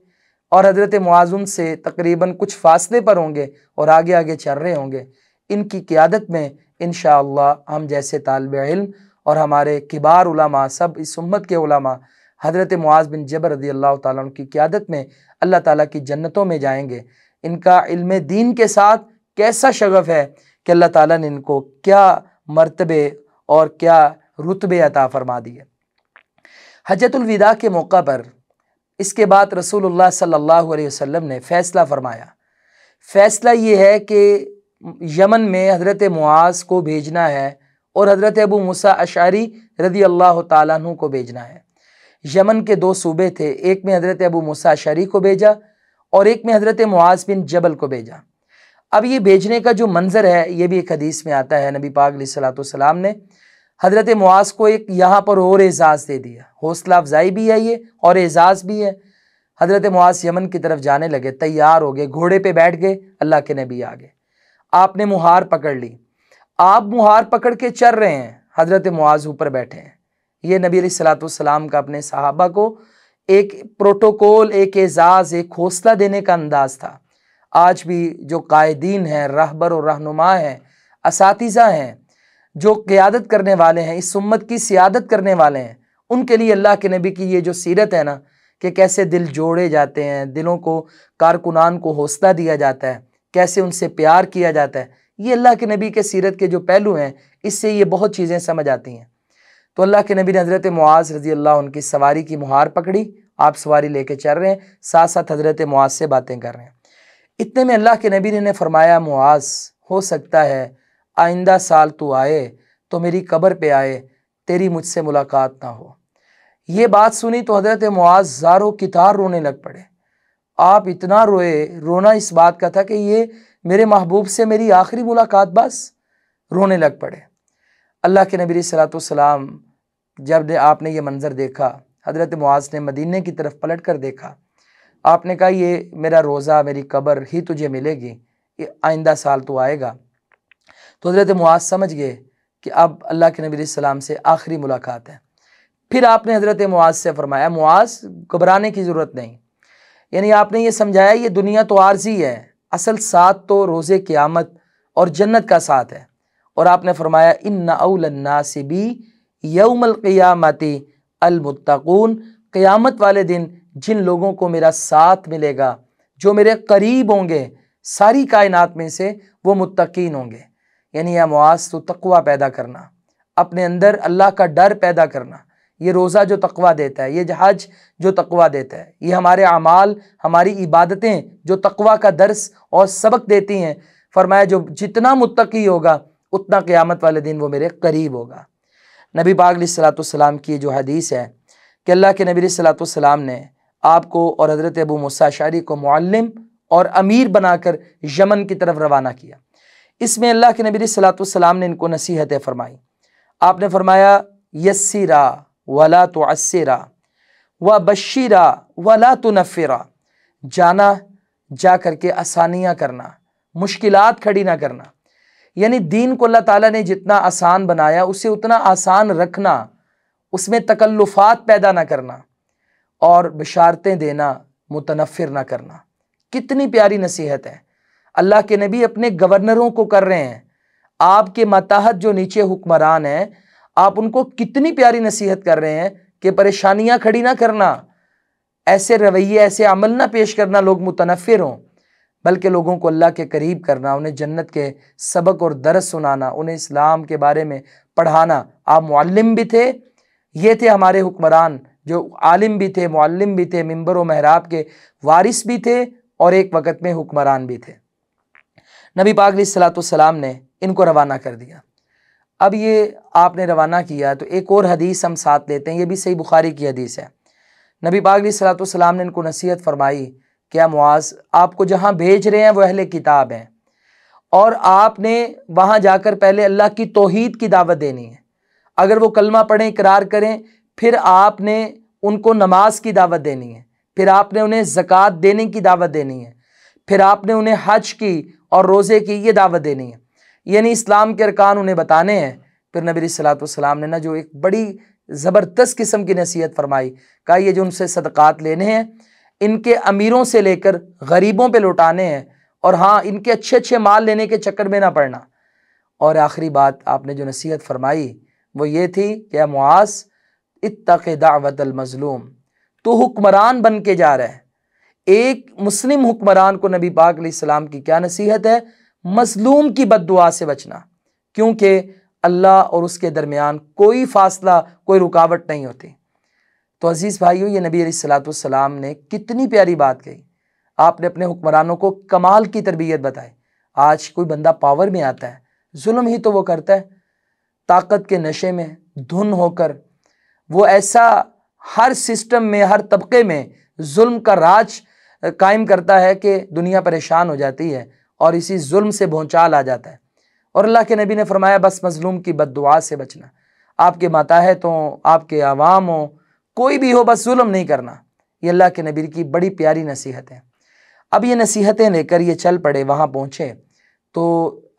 और हज़रत मुआज़ से तकरीबन कुछ फासले पर होंगे और आगे आगे चल रहे होंगे। इनकी क़ियादत में इंशाअल्लाह हम जैसे तालिब इल्म और हमारे किबार उलमा, सब इस उम्मत के उलमा हज़रत मुआज़ बिन जबल रज़ियल्लाहु ताला अन्हु की क़ियादत में अल्लाह ताला की जन्नतों में जाएंगे। इनका इल्म दीन के साथ कैसा शगफ़ है कि अल्लाह ताला ने इनको क्या मर्तबे और क्या रुतबे अता फरमा दिए। हज्जतुल विदा के मौका पर इसके बाद रसूलुल्लाह सल्लल्लाहु अलैहि वसल्लम ने फ़ैसला फरमाया। फ़ैसला ये है कि यमन में हज़रत मुआज़ को भेजना है और हज़रत अबू मूसा अशअरी रज़ियल्लाहु ताला अन्हु को भेजना है। यमन के दो सूबे थे, एक में हज़रत अबू मूसा अशअरी को भेजा और एक में हज़रत मुआज़ बिन जबल को भेजा। अब ये भेजने का जो मंज़र है ये भी एक हदीस में आता है। नबी पाक अलैहिस्सलातु वस्सलाम ने हज़रत मुआज़ को एक यहाँ पर और एज़ाज़ दे दिया। हौसला अफजाई भी है ये और एज़ाज़ भी है। हज़रत मुआज़ यमन की तरफ जाने लगे, तैयार हो गए, घोड़े पे बैठ गए। अल्लाह के नबी आ गए, आपने मुहार पकड़ ली, आप मुहार पकड़ के चल रहे हैं, हज़रत मुआज़ ऊपर बैठे हैं। ये नबी अलैहिस्सलातु वस्सलाम का अपने सहाबा को एक प्रोटोकॉल, एक एज़ाज़, एक हौसला देने का अंदाज़ था। आज भी जो कायदीन हैं, रहबर और रहनुमा हैं, असातिज़ा हैं, जो क़ियादत करने वाले हैं, इस उम्मत की सियादत करने वाले हैं, उनके लिए अल्लाह के नबी की ये जो सीरत है ना, कि कैसे दिल जोड़े जाते हैं, दिलों को, कारकुनान को हौसला दिया जाता है, कैसे उनसे प्यार किया जाता है, ये अल्लाह के नबी के सीरत के जो पहलू हैं, इससे ये बहुत चीज़ें समझ आती हैं। तो अल्लाह के नबी ने हज़रत मुआज़ रज़ियल्लाहु अन्हु की सवारी की मुहार पकड़ी, आप सवारी लेके चल रहे हैं, साथ साथ हज़रत मुआज़ से बातें कर रहे हैं। इतने में अल्लाह के नबी ने फरमाया, मुआज़, हो सकता है आइंदा साल तू आए तो मेरी कब्र पे आए, तेरी मुझसे मुलाकात ना हो। ये बात सुनी तो हज़रत मुआज़ ज़ारो कितार रोने लग पड़े। आप इतना रोए, रोना इस बात का था कि ये मेरे महबूब से मेरी आखिरी मुलाकात, बस रोने लग पड़े। अल्लाह के नबी सल्लल्लाहु अलैहि वसल्लम जब आपने ये मंज़र देखा, हज़रत मुआज़ ने मदीने की तरफ पलट कर देखा, आपने कहा ये मेरा रोज़ा, मेरी कब्र ही तुझे मिलेगी, आइंदा साल तू आएगा। तो हज़रत मुआज़ समझ गए कि अब अल्लाह के नबी सल्लल्लाहु अलैहि वसल्लम से आखिरी मुलाकात है। फिर आपने हज़रत मुआज़ से फरमाया, मुआज़ घबराने की ज़रूरत नहीं, यानी आपने ये समझाया ये दुनिया तो आर्जी है, असल साथ तो रोज़े क़यामत और जन्नत का साथ है। और आपने फरमाया, इन्ना औलन नासि बी यौमल क़ियामति अल मुत्तक़ून, क़यामत वाले दिन जिन लोगों को मेरा साथ मिलेगा, जो मेरे करीब होंगे, सारी कायनात में से वो मुत्तक़ीन होंगे। यानी या मुआज़ तो तक़वा पैदा करना, अपने अंदर अल्लाह का डर पैदा करना, ये रोज़ा जो तक़वा देता है, ये हज जो तक़वा देता है, ये हमारे अमाल, हमारी इबादतें जो तक़वा का दर्स और सबक देती हैं। फरमाया जो जितना मुत्तक़ी होगा उतना क़यामत वाले दिन वो मेरे करीब होगा। नबी पाक अलैहिस्सलातु वस्सलाम की जो हदीस है कि अल्लाह के नबी अलैहिस्सलातु वस्सलाम ने आपको और हज़रत अबू मूसा अशअरी को मुअल्लिम और अमीर बनाकर यमन की तरफ रवाना किया। इसमें अल्लाह के नबी अलैहिस्सलातु वस्सलाम ने इनको नसीहतें फरमाई। आपने फरमाया, यस्सिरा वला तुअस्सिरा व बश्शिरा वला तुनफ़िरा, जाना जा करके आसानियाँ करना, मुश्किलात खड़ी ना करना। यानी दीन को अल्लाह ताला ने जितना आसान बनाया उसे उतना आसान रखना, उसमें तकल्लुफ़ात पैदा ना करना और बशारतें देना, मुतनफ़िर ना करना। कितनी प्यारी नसीहत है, अल्लाह के नबी अपने गवर्नरों को कर रहे हैं, आपके मातहत जो नीचे हुक्मरान हैं, आप उनको कितनी प्यारी नसीहत कर रहे हैं कि परेशानियां खड़ी ना करना, ऐसे रवैये, ऐसे अमल ना पेश करना लोग मुतनफ़िर हों, बल्कि लोगों को अल्लाह के करीब करना, उन्हें जन्नत के सबक और दरस सुनाना, उन्हें इस्लाम के बारे में पढ़ाना। आप मुअल्लिम भी थे, ये थे हमारे हुक्मरान जो आलिम भी थे, मुअल्लिम भी थे, मिंबर व महराब के वारिस भी थे और एक वक़्त में हुक्मरान भी थे। नबी पाक अलैहिस्सलातु वस्सलाम ने इनको रवाना कर दिया। अब ये आपने रवाना किया तो एक और हदीस हम साथ लेते हैं, ये भी सही बुखारी की हदीस है। नबी पाक अलैहिस्सलातु वस्सलाम ने इनको नसीहत फरमाई, क्या मुआज़, आपको जहाँ भेज रहे हैं वो अहले किताब हैं और आपने वहाँ जाकर पहले अल्लाह की तौहीद की दावत देनी है। अगर वो कलमा पढ़ें, इकरार करें, फिर आपने उनको नमाज की दावत देनी है, फिर आपने उन्हें ज़कात देने की दावत देनी है, फिर आपने उन्हें हज की और रोज़े की ये दावत देनी है, यानी इस्लाम के अरकान उन्हें बताने हैं। फिर नबी सल्लल्लाहु अलैहि वसल्लम ने ना जो एक बड़ी ज़बरदस्त किस्म की नसीहत फरमाई, कहा ये जो उनसे सदक़ात लेने हैं, इनके अमीरों से लेकर गरीबों पे लौटाने हैं, और हाँ, इनके अच्छे अच्छे माल लेने के चक्कर में ना पड़ना। और आखिरी बात आपने जो नसीहत फरमाई वो ये थी कि मुआज़, इत्तक़ि दावतल मज़लूम, तो हुक्मरान बन के जा रहा है। एक मुस्लिम हुक्मरान को नबी पाक अलैहिस्सलाम की क्या नसीहत है? मजलूम की बद्दुआ से बचना, क्योंकि अल्लाह और उसके दरमियान कोई फासला, कोई रुकावट नहीं होती। तो अजीज़ भाइयों, ये नबी अलैहिस्सलाम ने कितनी प्यारी बात कही। आपने अपने हुक्मरानों को कमाल की तरबियत बताई। आज कोई बंदा पावर में आता है, जुल्म ही तो वो करता है, ताकत के नशे में धुन होकर वो ऐसा हर सिस्टम में, हर तबके में जुल्म का राज कायम करता है कि दुनिया परेशान हो जाती है और इसी जुल्म से भौचाल आ जाता है। और अल्लाह के नबी ने फरमाया बस मजलूम की बद्दुआ से बचना। आपके माताहतों, आपके आवाम हो, कोई भी हो, बस जुल्म नहीं करना। ये अल्लाह के नबी की बड़ी प्यारी नसीहत है। अब ये नसीहतें लेकर ये चल पड़े, वहाँ पहुँचे तो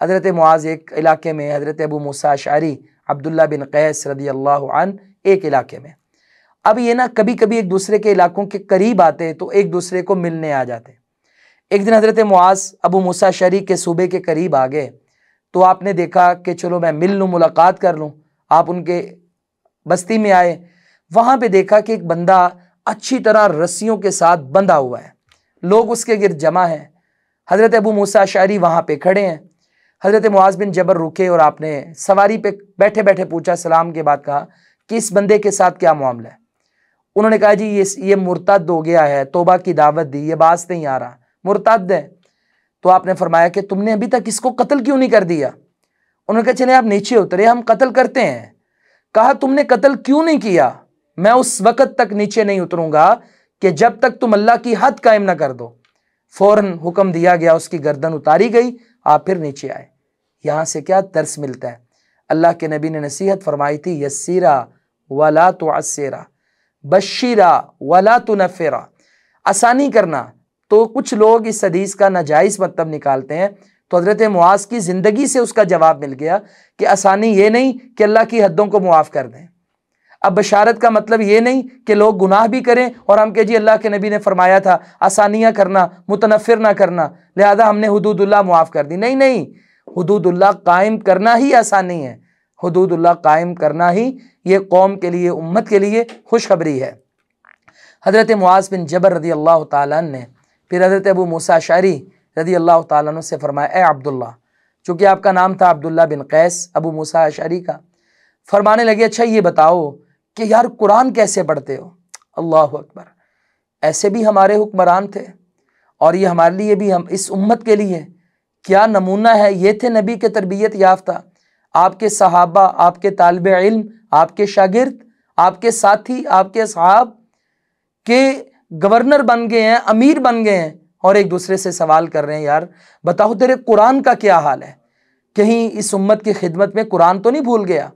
हज़रत मुआज़ एक इलाके में, हज़रत अबू मूसा अशअरी, अब्दुल्ला बिन कैस रदियल्लाहु अन्हु एक इलाके में। अब ये ना कभी कभी एक दूसरे के इलाकों के करीब आते तो एक दूसरे को मिलने आ जाते। एक दिन हज़रत मुआज़ अबू मूसा अशअरी के सूबे के करीब आ गए तो आपने देखा कि चलो मैं मिल लूँ, मुलाकात कर लूँ। आप उनके बस्ती में आए, वहाँ पे देखा कि एक बंदा अच्छी तरह रस्सियों के साथ बंधा हुआ है, लोग उसके गिर्द जमा हैं। हज़रत अबू मूसा अशअरी वहाँ पे खड़े हैं। हज़रत मुआज़ बिन जबल रुके और आपने सवारी पे बैठे बैठे पूछा, सलाम के बाद कहा कि इस बंदे के साथ क्या मामला है। उन्होंने कहा जी ये मुर्तद हो गया है, तौबा की दावत दी, ये बात नहीं आ रहा, मुर्तद है। तो आपने फरमाया कि तुमने अभी तक इसको कत्ल क्यों नहीं कर दिया। उन्होंने कहा चले आप नीचे उतरे, हम कत्ल करते हैं। कहा तुमने कत्ल क्यों नहीं किया? मैं उस वक़्त तक नीचे नहीं उतरूंगा कि जब तक तुम अल्लाह की हद कायम ना कर दो। फौरन हुक्म दिया गया, उसकी गर्दन उतारी गई, आप फिर नीचे आए। यहाँ से क्या दर्स मिलता है? अल्लाह के नबी ने नसीहत फरमाई थी, यस्सीरा वला तुअस्सिरा, बशीरा वला तुनफ़िरा, आसानी करना। तो कुछ लोग इस हदीस का नाजायज़ मतलब निकालते हैं, तो हज़रत मुआज़ की ज़िंदगी से उसका जवाब मिल गया कि आसानी ये नहीं कि अल्लाह की हद्दों को मुआफ़ कर दें। अब बशारत का मतलब ये नहीं कि लोग गुनाह भी करें और हम कह जी अल्लाह के नबी ने फरमाया था आसानियाँ करना, मुतनफ़िर ना करना, लिहाजा हमने हुदूदुल्लाह मुआफ़ कर दी। नहीं नहीं, हुदूदुल्लाह कायम करना ही आसानी है, हुदूदुल्लाह कायम करना ही ये कौम के लिए, उम्मत के लिए खुशखबरी है। हज़रत मुआज़ बिन जबल रदियल्लाहु ताला अन्हु ने फिर हज़रत अबू मूसा अशअरी रदियल्लाहु ताला अन्हु से फरमाया, ए अब्दुल्ला, चूँकि आपका नाम था अब्दुल्ला बिन कैस अबू मूसा अशअरी का, फरमाने लगे अच्छा ये बताओ कि यार कुरान कैसे पढ़ते हो? अल्लाहु अकबर। ऐसे भी हमारे हुक्मरान थे और ये हमारे लिए भी, हम इस उम्मत के लिए क्या नमूना है। ये थे नबी के तरबियत याफ्ता, आपके सहाबा, आपके तालिबे इल्म, आपके शागिर्द, आपके साथी, आपके सहाब के गवर्नर बन गए हैं, अमीर बन गए हैं और एक दूसरे से सवाल कर रहे हैं, यार बताओ तेरे कुरान का क्या हाल है? कहीं इस उम्मत की खिदमत में कुरान तो नहीं भूल गया?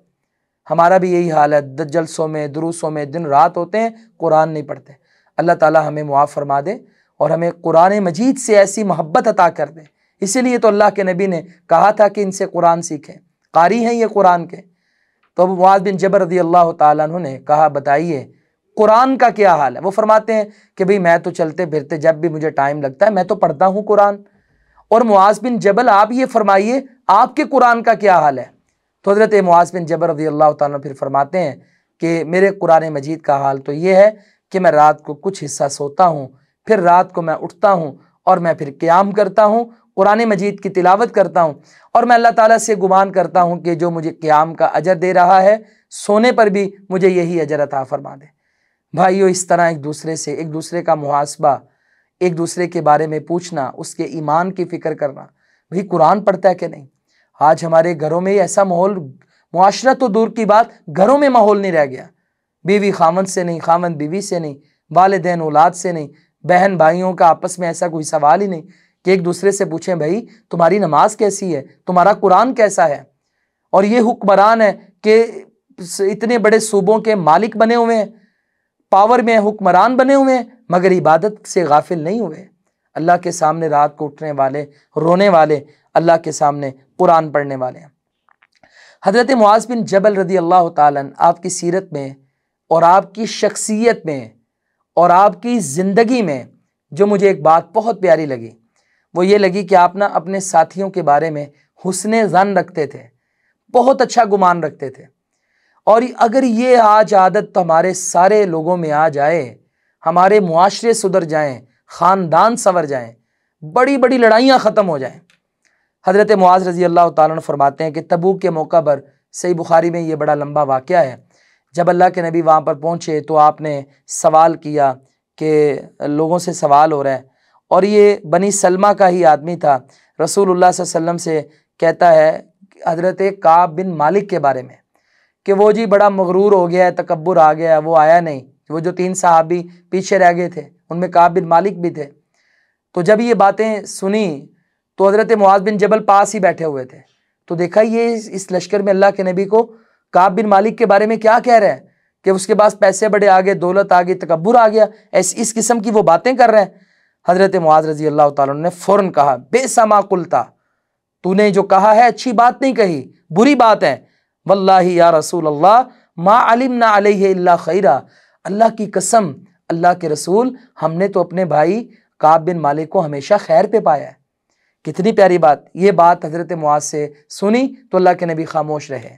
हमारा भी यही हाल है, जलसों में, दुरूसों में दिन रात होते हैं, कुरान नहीं पढ़ते। अल्लाह ताला हमें मुआफ़ फरमा दे और हमें कुरान मजीद से ऐसी मोहब्बत अता कर दे। इसीलिए तो अल्लाह के नबी ने कहा था कि इनसे कुरान सीखें, कारी हैं ये कुरान के। तो अब मुआज़ बिन जबल रदियल्लाहु ताला अन्हु ने कहा बताइए कुरान का क्या हाल है? वो फरमाते हैं कि भाई मैं तो चलते फिरते जब भी मुझे टाइम लगता है मैं तो पढ़ता हूँ कुरान। और मुआज़ बिन जबल आप ये फरमाइए आपके कुरान का क्या हाल है? तो हज़रत मुआज़ बिन जबल रदियल्लाहु ताला फिर फरमाते हैं कि मेरे कुरान मजीद का हाल तो ये है कि मैं रात को कुछ हिस्सा सोता हूँ, फिर रात को मैं उठता हूँ और मैं फिर क़याम करता हूँ, कुरान मजीद की तिलावत करता हूँ और मैं अल्लाह ताला से गुमान करता हूँ कि जो मुझे क़याम का अजर दे रहा है, सोने पर भी मुझे यही अजर अता फरमा दे। भाइयों, इस तरह एक दूसरे से, एक दूसरे का मुहासबा, एक दूसरे के बारे में पूछना, उसके ईमान की फ़िक्र करना, भाई कुरान पढ़ता है कि नहीं। आज हमारे घरों में ऐसा माहौल, मुआशरा तो दूर की बात, घरों में माहौल नहीं रह गया। बीवी खामद से नहीं, खामद बीवी से नहीं, वालिदैन औलाद से नहीं, बहन भाइयों का आपस में ऐसा कोई सवाल ही नहीं कि एक दूसरे से पूछें भाई तुम्हारी नमाज कैसी है, तुम्हारा कुरान कैसा है। और ये हुक्मरान है कि इतने बड़े सूबों के मालिक बने हुए हैं, पावर में हुक्मरान बने हुए हैं, मगर इबादत से गाफिल नहीं हुए। अल्लाह के सामने रात को उठने वाले, रोने वाले, अल्लाह के सामने कुरान पढ़ने वाले हैं। हज़रत मुआज़ बिन जबल रदियल्लाहु ताला अन्हु आपकी सीरत में और आपकी शख्सियत में और आपकी ज़िंदगी में जो मुझे एक बात बहुत प्यारी लगी, वो ये लगी कि आप ना अपने साथियों के बारे में हुस्ने ज़न रखते थे, बहुत अच्छा गुमान रखते थे। और अगर ये आज आदत हमारे सारे लोगों में आ जाए, हमारे मुआशरे सुधर जाएं, ख़ानदान संवर जाएं, बड़ी बड़ी लड़ाइयाँ ख़त्म हो जाएं। हज़रत मुआज़ रज़ी अल्लाह ताला अन्हु फरमाते हैं कि तबूक के मौका पर, सही बुखारी में ये बड़ा लंबा वाक़या है, जब अल्लाह के नबी वहाँ पर पहुँचे तो आपने सवाल किया कि लोगों से सवाल हो रहा है, और ये बनी सलमा का ही आदमी था। रसूलुल्लाह सल्लल्लाहु अलैहि वसल्लम से कहता है हज़रत काब बिन मालिक के बारे में कि वो जी बड़ा मगरूर हो गया है, तकब्बुर आ गया, वो आया नहीं। वो जो 3 सहाबी पीछे रह गए थे उनमें काब बिन मालिक भी थे। तो जब ये बातें सुनी तो हज़रत मुआज़ बिन जबल पास ही बैठे हुए थे, तो देखा ये इस लश्कर में अल्लाह के नबी को काब बिन मालिक के बारे में क्या कह रहे हैं कि उसके पास पैसे बड़े आ गए, दौलत आ गई, तकब्बुर आ गया, इस किस्म की वो बातें कर रहे हैं। हज़रत मुआज़ रज़ी अल्लाह ताला अन्हु ने फ़ौरन कहा, बेसमा कुल्ता, तूने जो कहा है अच्छी बात नहीं कही, बुरी बात है। वल्लाही या रसूल अल्लाह मा अलिमना अलैहि इल्ला खैरा, अल्लाह की कसम, अल्लाह के रसूल, हमने तो अपने भाई काब बिन मालिक को हमेशा खैर पे पाया है। कितनी प्यारी बात। ये बात हज़रत मुआज़ से सुनी तो अल्लाह के नबी खामोश रहे।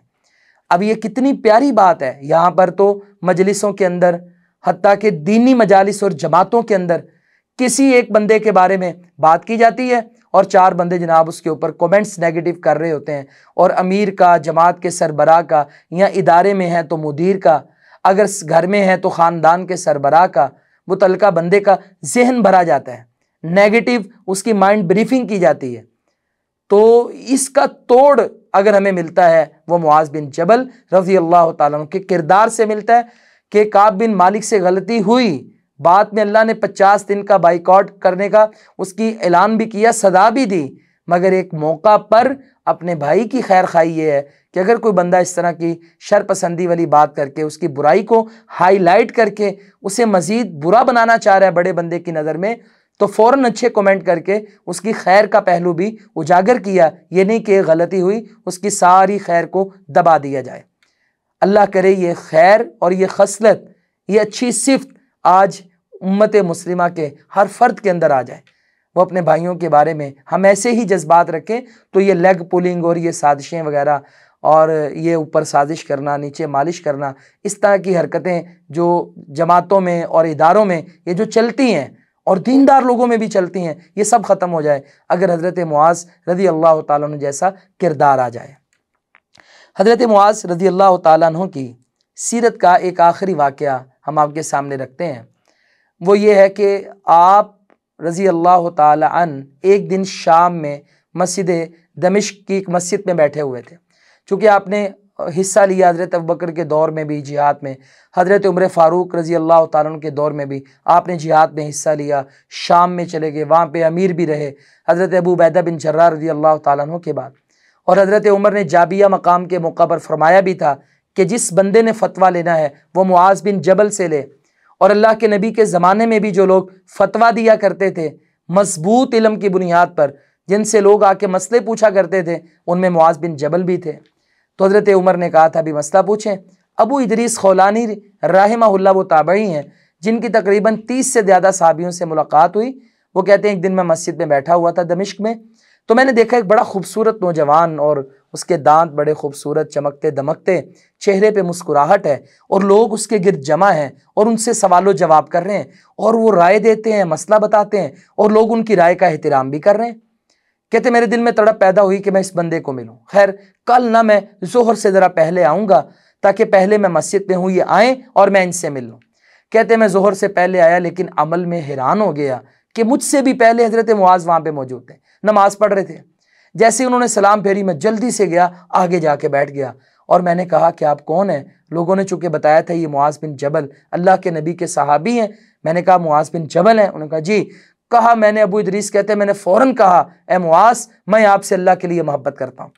अब ये कितनी प्यारी बात है। यहाँ पर तो मजलिसों के अंदर, हत्ता के दीनी मजालिस और जमातों के अंदर किसी एक बंदे के बारे में बात की जाती है और 4 बंदे जनाब उसके ऊपर कमेंट्स नेगेटिव कर रहे होते हैं, और अमीर का, जमात के सरबराह का, या इदारे में है तो मुदीर का, अगर घर में है तो ख़ानदान के सरबराह का, मुतलका बंदे का जहन भरा जाता है, नेगेटिव उसकी माइंड ब्रीफिंग की जाती है। तो इसका तोड़ अगर हमें मिलता है वो मुआज़ बिन जबल रज़ी अल्लाह ताला अन्हु के किरदार से मिलता है कि काब बिन मालिक से गलती हुई, बाद में अल्लाह ने 50 दिन का बाइकआउट करने का उसकी ऐलान भी किया, सदा भी दी, मगर एक मौका पर अपने भाई की खैर खाई ये है कि अगर कोई बंदा इस तरह की शरपसंदी वाली बात करके, उसकी बुराई को हाईलाइट करके उसे मज़ीद बुरा बनाना चाह रहा है बड़े बंदे की नज़र में, तो फ़ौरन अच्छे कमेंट करके उसकी खैर का पहलू भी उजागर किया। ये नहीं कि गलती हुई उसकी सारी खैर को दबा दिया जाए। अल्लाह करे ये खैर और ये खसलत, ये अच्छी सिफ्त आज उम्मत मुस्लिमा के हर फर्द के अंदर आ जाए। वो अपने भाइयों के बारे में हम ऐसे ही जज्बात रखें तो ये लेग पुलिंग और ये साजिशें वगैरह और ये ऊपर साजिश करना, नीचे मालिश करना, इस तरह की हरकतें जो जमातों में और इदारों में ये जो चलती हैं और दीनदार लोगों में भी चलती हैं, ये सब ख़त्म हो जाए अगर हज़रत मुआज़ रज़ी अल्लाह ताला अन्हु जैसा किरदार आ जाए। हज़रत मुआज़ रज़ी अल्लाह ताला अन्हु की सीरत का एक आखिरी वाक़या हम आपके सामने रखते हैं। वो ये है कि आप रज़ी अल्लाह ताला अन्हु एक दिन शाम में मस्जिद दमिश्क की एक मस्जिद में बैठे हुए थे। चूँकि आपने हिस्सा लिया हज़रत अबू बकर के दौर में भी जिहाद में, हज़रत उमर फ़ारूक रज़ी अल्लाह ताला अन्हु के दौर में भी आपने जिहाद में हिस्सा लिया, शाम में चले गए, वहाँ पे अमीर भी रहे हज़रत अबू उबैदा बिन जर्राह रज़ी अल्लाह ताला अन्हु के बाद। और हज़रत उमर ने जाबिया मकाम के मौका पर फरमाया भी था कि जिस बंदे ने फ़तवा लेना है वो मुआज़ बिन जबल से ले। और अल्लाह के नबी के ज़माने में भी जो लोग फ़तवा दिया करते थे मजबूत इल्म की बुनियाद पर, जिनसे लोग आके मसले पूछा करते थे, उनमें मुआज़ बिन जबल भी थे। तो हज़रत उमर ने कहा था अभी मसला पूछें। अबू इदरीस खौलानी राहिमहुल्लाह वो ताबई हैं जिनकी तकरीबन 30 से ज़्यादा सहाबियों से मुलाकात हुई। वो कहते हैं एक दिन मैं मस्जिद में बैठा हुआ था दमिश्क में, तो मैंने देखा एक बड़ा खूबसूरत नौजवान, और उसके दांत बड़े खूबसूरत चमकते दमकते, चेहरे पे मुस्कुराहट है, और लोग उसके गिर्द जमा हैं और उनसे सवालों जवाब कर रहे हैं, और वो राय देते हैं, मसला बताते हैं, और लोग उनकी राय का एहतराम भी कर रहे हैं। कहते मेरे दिल में तड़प पैदा हुई कि मैं इस बंदे को मिलूं। खैर कल ना मैं ज़ोहर से ज़रा पहले आऊँगा ताकि पहले मैं मस्जिद में हूँ, ये आएँ और मैं इनसे मिल लूँ। कहते मैं ज़ोहर से पहले आया, लेकिन अमल में हैरान हो गया कि मुझसे भी पहले हज़रत मुआज़ वहाँ पे मौजूद थे, नमाज़ पढ़ रहे थे। जैसे ही उन्होंने सलाम फेरी, मैं जल्दी से गया, आगे जाके बैठ गया, और मैंने कहा कि आप कौन हैं? लोगों ने चूँकि बताया था ये मुआज़ बिन जबल अल्लाह के नबी के सहाबी हैं। मैंने कहा मुआज़ बिन जबल हैं? उन्होंने कहा जी। कहा मैंने, अबू इदरीस कहते हैं, मैंने फ़ौरन कहा ए मुआज़, मैं आपसे अल्लाह के लिए मोहब्बत करता हूँ।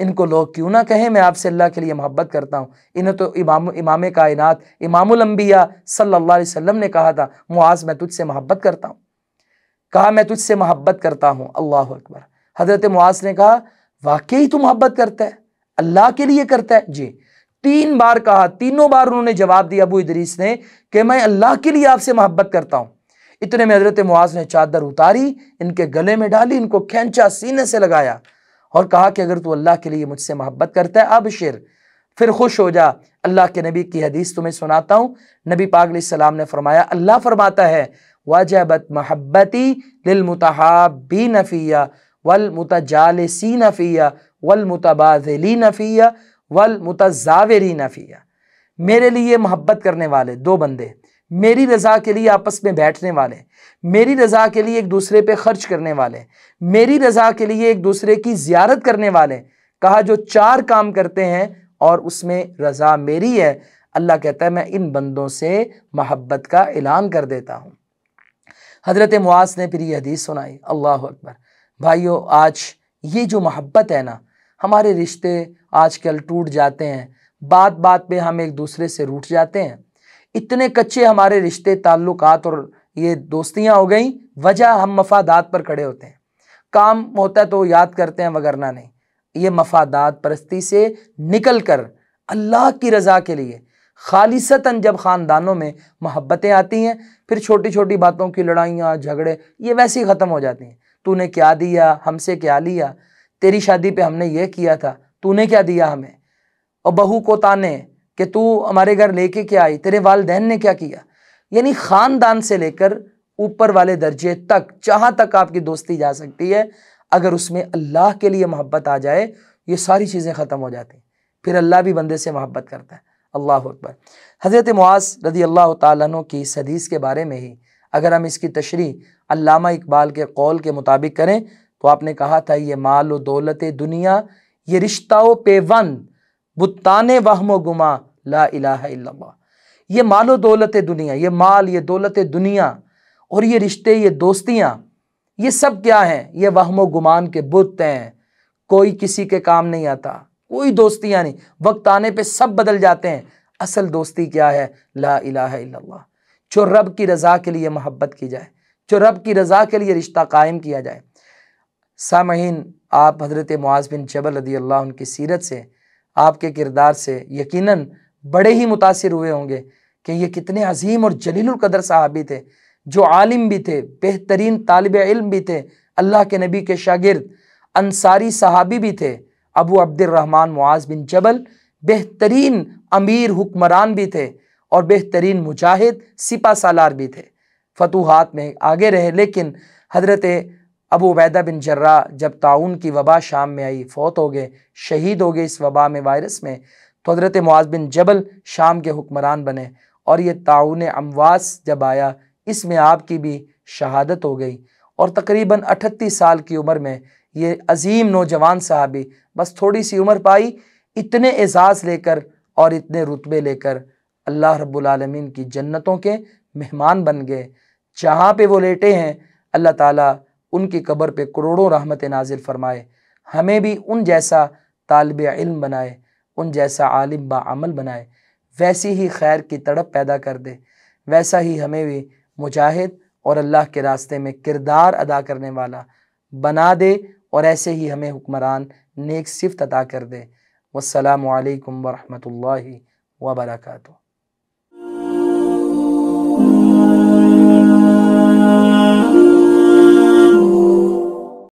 इनको लोग क्यों ना कहें मैं आपसे अल्लाह के लिए मोहब्बत करता हूँ, इन्हें तो इमाम कायनात इमामुल अंबिया सल्लल्लाहु अलैहि वसल्लम ने कहा था मुआज़ मैं तुझसे मोहब्बत करता हूँ। कहा मैं तुझसे मोहब्बत करता हूँ। अल्लाह अकबर। हज़रत मुआज़ ने कहा वाकई तू मोहब्बत करता है, अल्लाह के लिए करता है? जी। 3 बार कहा, तीनों बार उन्होंने जवाब दिया अबू इदरीस ने कि मैं अल्लाह के लिए आपसे मोहब्बत करता हूँ। इतने में हज़रत मुआज़ ने चादर उतारी, इनके गले में डाली, इनको खींचा, सीने से लगाया और कहा कि अगर तू अल्लाह के लिए मुझसे मोहब्बत करता है, अबशिर फिर खुश हो जा। अल्लाह के नबी की हदीस तुम्हें सुनाता हूँ। नबी पाक अलैहिस्सलाम ने फरमाया, अल्लाह फरमाता है वजबत महब्बती लिल मुतहाब्बीन फिया वल मुतजालिसीन फिया वल मुतबाज़िलीन फिया वल मुतज़ाविरीन फिया। मेरे लिए मोहब्बत करने वाले दो बंदे, मेरी रज़ा के लिए आपस में बैठने वाले, मेरी रज़ा के लिए एक दूसरे पे खर्च करने वाले, मेरी रज़ा के लिए एक दूसरे की ज़ियारत करने वाले। कहा जो चार काम करते हैं और उसमें रज़ा मेरी है, अल्लाह कहता है मैं इन बंदों से मोहब्बत का ऐलान कर देता हूँ। हज़रत मुआज़ ने फिर ये हदीस सुनाई। अल्लाह अकबर। भाइयों, आज ये जो मोहब्बत है ना, हमारे रिश्ते आजकल टूट जाते हैं, बात बात पे हम एक दूसरे से रूठ जाते हैं। इतने कच्चे हमारे रिश्ते ताल्लुकात और ये दोस्तियां हो गई, वजह हम मफादात पर खड़े होते हैं। काम होता है तो याद करते हैं वगरना नहीं। ये मफादात परस्ती से निकल कर अल्लाह की रज़ा के लिए खालिसतन जब ख़ानदानों में मोहब्बतें आती हैं, फिर छोटी छोटी बातों की लड़ाइयाँ झगड़े ये वैसे ही ख़त्म हो जाती हैं। तूने क्या दिया, हमसे क्या लिया, तेरी शादी पे हमने ये किया था, तूने क्या दिया हमें। और बहू को ताने कि तू हमारे घर लेके क्या आई, तेरे वालिदैन ने क्या किया। यानी ख़ानदान से लेकर ऊपर वाले दर्जे तक, जहाँ तक आपकी दोस्ती जा सकती है, अगर उसमें अल्लाह के लिए मोहब्बत आ जाए, ये सारी चीज़ें ख़त्म हो जाती हैं। फिर अल्लाह भी बंदे से मोहब्बत करता है। अल्लाह अकबर। हज़रत मुआज़ रज़ी अल्लाह तआला अन्हु की इस हदीस के बारे में ही अगर हम इसकी तशरीह अल्लामा इकबाल के कौल के मुताबिक करें तो आपने कहा था, ये माल व दौलत दुनिया, ये रिश्ता व पेवंद, बुत्ताने वहम गुमा, ला इलाहा इल्लल्लाह। ये माल व दौलत दुनिया, ये माल, ये दौलत दुनिया और ये रिश्ते, ये दोस्तियाँ, ये सब क्या हैं? ये वहम गुमान के बुत हैं। कोई किसी के काम नहीं आता, कोई दोस्तियाँ नहीं, वक्त आने पे सब बदल जाते हैं। असल दोस्ती क्या है? ला इलाहा इल्लल्लाह। जो रब की रज़ा के लिए मोहब्बत की जाए, जो रब की रज़ा के लिए रिश्ता कायम किया जाए। सामईन, आप हज़रत मुआज़ बिन जबल रज़ी अल्लाह अन्हु की सीरत से, आपके किरदार से यकीनन बड़े ही मुतासिर हुए होंगे कि ये कितने अजीम और जलीलुल कदर सहाबी थे, जो आलिम भी थे, बेहतरीन तालिब इल्म भी थे, अल्लाह के नबी के शागिर्द, अंसारी सहाबी भी थे। अबू अब्दुर्रहमान मुआज़ बिन जबल बेहतरीन अमीर हुक्मरान भी थे और बेहतरीन मुजाहिद सिपा सालार भी थे, फतूहात में आगे रहे। लेकिन हज़रत अबू उबैदा बिन जर्राह जब ताउन की वबा शाम में आई, फौत हो गए, शहीद हो गए इस वबा में, वायरस में, तो हज़रत मुआज़ बिन जबल शाम के हुक्मरान बने। और ये ताउन अमवास जब आया, इसमें आपकी भी शहादत हो गई और तकरीबन 38 साल की उम्र में ये अजीम नौजवान साहबी बस थोड़ी सी उम्र पाई, इतने एजाज़ लेकर और इतने रुतबे लेकर अल्लाह रब्बुल आलमीन की जन्नतों के मेहमान बन गए। जहाँ पे वो लेटे हैं, अल्लाह ताला उनकी कब्र पे करोड़ों रहमतें नाजिल फरमाए। हमें भी उन जैसा तालिब इल्म बनाए, उन जैसा आलिम बा अमल बनाए, वैसी ही खैर की तड़प पैदा कर दे, वैसा ही हमें भी मुजाहिद और अल्लाह के रास्ते में किरदार अदा करने वाला बना दे और ऐसे ही हमें हुक्मरान नेक सिफ़त अता कर दे। वस्सलामु अलैकुम वरहमतुल्लाहि वबरकातुहू।